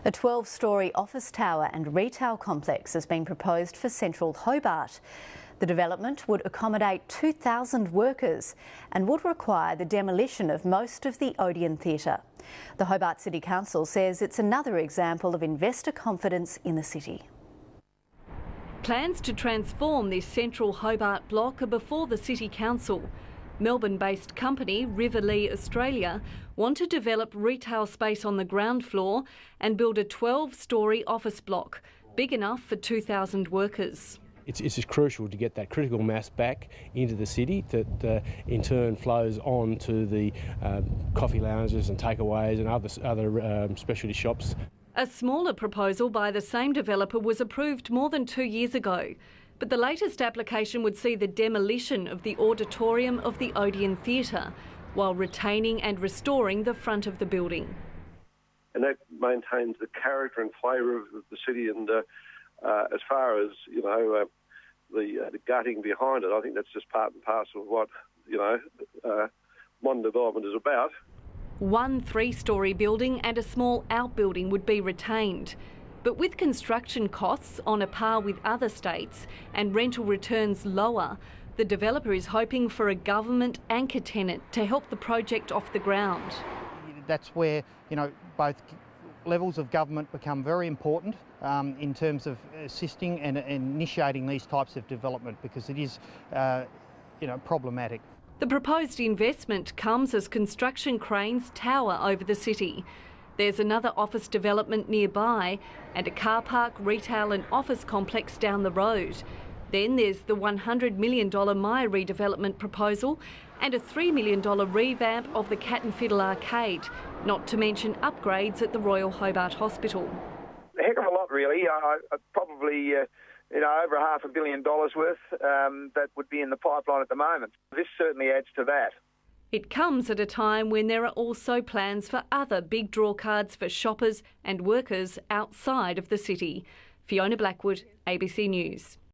A 12-storey office tower and retail complex has been proposed for central Hobart. The development would accommodate 2,000 workers and would require the demolition of most of the Odeon Theatre. The Hobart City Council says it's another example of investor confidence in the city. Plans to transform this central Hobart block are before the City Council. Melbourne-based company Riverlea Australia want to develop retail space on the ground floor and build a 12-storey office block, big enough for 2,000 workers. It's just crucial to get that critical mass back into the city that in turn flows on to the coffee lounges and takeaways and other specialty shops. A smaller proposal by the same developer was approved more than 2 years ago. But the latest application would see the demolition of the auditorium of the Odeon Theatre while retaining and restoring the front of the building. And that maintains the character and flavour of the city, and as far as, the gutting behind it, I think that's just part and parcel of what, modern development is about. One 3-storey building and a small outbuilding would be retained. But with construction costs on a par with other states and rental returns lower, the developer is hoping for a government anchor tenant to help the project off the ground. That's where, both levels of government become very important in terms of assisting and initiating these types of development, because it is, problematic. The proposed investment comes as construction cranes tower over the city. There's another office development nearby and a car park, retail and office complex down the road. Then there's the $100 million Myer redevelopment proposal and a $3 million revamp of the Cat and Fiddle Arcade, not to mention upgrades at the Royal Hobart Hospital. A heck of a lot, really. Probably over $500 million worth that would be in the pipeline at the moment. This certainly adds to that. It comes at a time when there are also plans for other big draw cards for shoppers and workers outside of the city. Fiona Blackwood, ABC News.